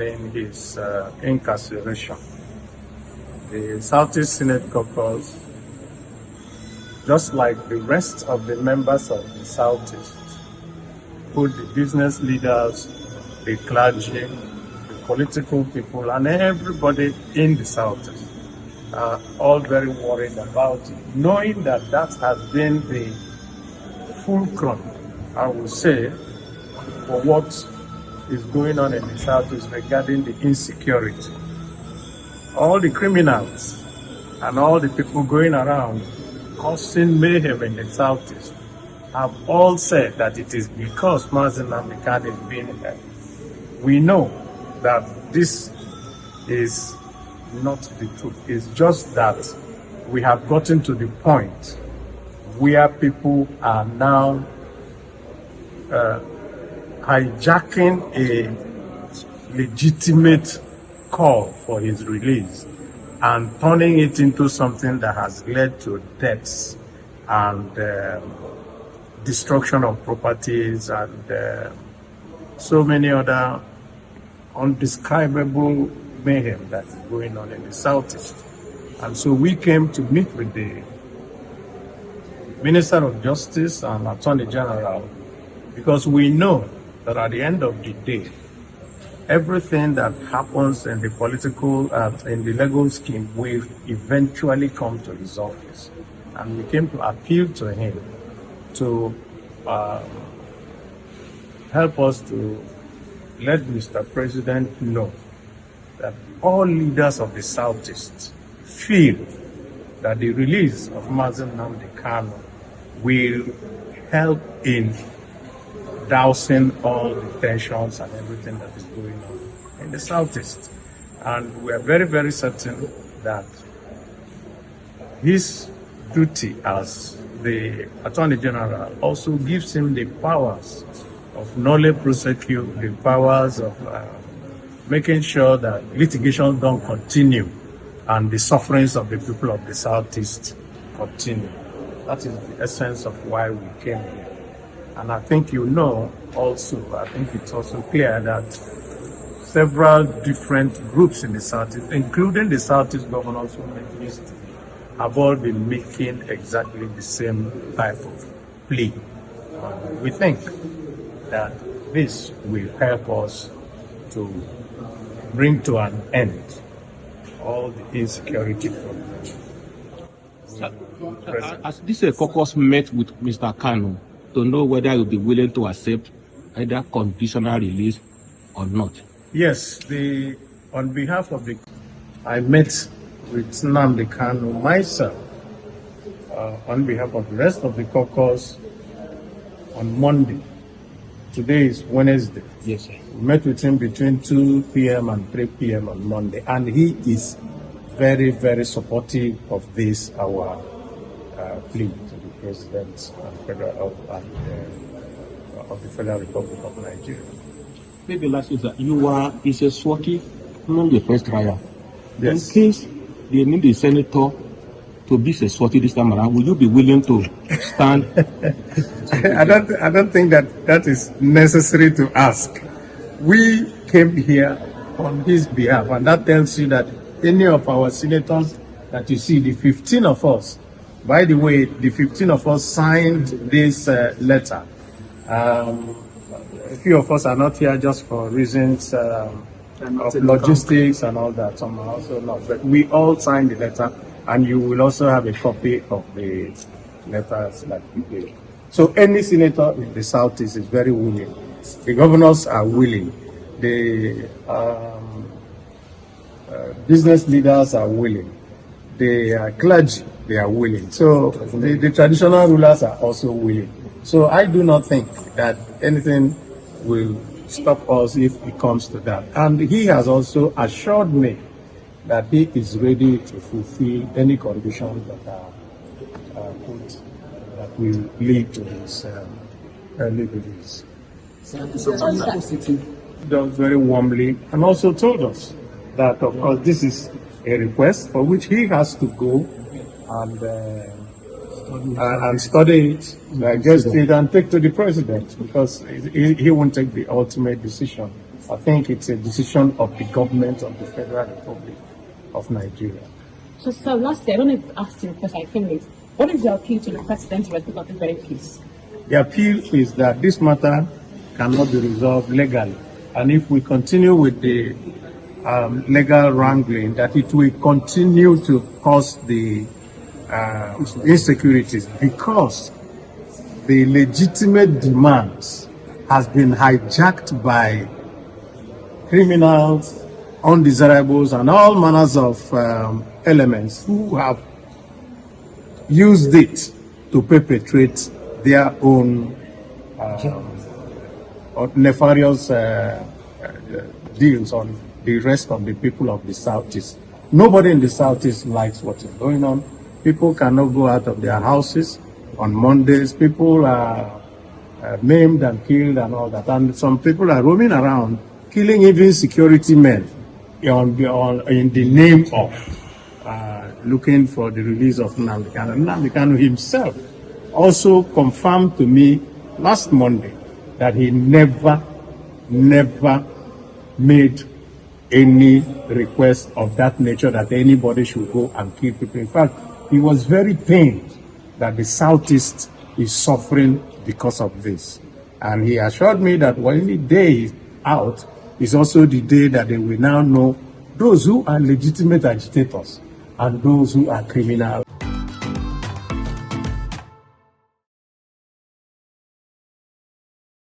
in his incarceration. The Southeast Senate Caucus, just like the rest of the members of the Southeast, put the business leaders, the clergy, the political people, and everybody in the Southeast are all very worried about it, knowing that that has been the fulcrum, I would say, for what is going on in the Southeast regarding the insecurity. All the criminals and all the people going around causing mayhem in the Southeast have all said that it is because Nnamdi Kanu is being held. We know that this is not the truth. It's just that we have gotten to the point where people are now hijacking a legitimate call for his release and turning it into something that has led to deaths and destruction of properties and so many other undescribable mayhem that is going on in the Southeast. And so we came to meet with the Minister of Justice and Attorney General because we know that at the end of the day, everything that happens in the political, in the legal scheme will eventually come to his office. And we came to appeal to him to help us to let Mr. President know that all leaders of the Southeast feel that the release of Nnamdi Kanu will help in dousing all the tensions and everything that is going on in the Southeast. And we are very, very certain that his duty as the Attorney General also gives him the powers of nolle prosequi, the powers of making sure that litigation don't continue and the sufferings of the people of the Southeast continue. That is the essence of why we came here. And I think you know also, I think it's also clear that several different groups in the Southeast, including the Southeast Governors Women List, have all been making exactly the same type of plea. We think that this will help us to bring to an end all the insecurity problems. As this caucus met with Mr. Kanu to know whether he will be willing to accept either conditional release or not. Yes, on behalf of I met with Nnamdi Kanu myself on behalf of the rest of the caucus on Monday. Today is Wednesday. Yes, sir. We met with him between 2 p.m. and 3 p.m. on Monday, and he is very, very supportive of this, our plea to the President of the Federal Republic of Nigeria. Maybe last year, is a SWATI, not the first trial. Yes. In case they need the senator to be a SWATI this time around, will you be willing to stand? I don't think that is necessary to ask. We came here on his behalf, and that tells you that any of our senators that you see, the 15 of us, by the way, the 15 of us signed this letter. A few of us are not here just for reasons of logistics and all that. Some are also not, but we all signed the letter, and you will also have a copy of the letters that we gave. So any senator in the Southeast is very willing. The governors are willing. The business leaders are willing. The clergy, they are willing. So the traditional rulers are also willing. So I do not think that anything will stop us if it comes to that. And he has also assured me that he is ready to fulfill any conditions that are put that will lead to his early release. Done very warmly, and also told us that, of course, this is a request for which he has to go and study it, digest it, and take to the president, because he won't take the ultimate decision. I think it's a decision of the government of the Federal Republic of Nigeria. So, sir, lastly, I don't know if I've asked you because I think it. What is your appeal to the president of the very case? The appeal is that this matter cannot be resolved legally. And if we continue with the legal wrangling, that it will continue to cause the insecurities, because the legitimate demands has been hijacked by criminals, undesirables, and all manners of elements who have used it to perpetrate their own nefarious deals on the rest of the people of the Southeast. Nobody in the Southeast likes what is going on. People cannot go out of their houses on Mondays. People are maimed and killed and all that. And some people are roaming around, killing even security men in the name of looking for the release of Nnamdi Kanu. Nnamdi Kanu himself also confirmed to me last Monday that he never made any request of that nature that anybody should go and kill people. In fact, he was very pained that the Southeast is suffering because of this. And he assured me that when the day is out is also the day that they will now know those who are legitimate agitators and those who are criminal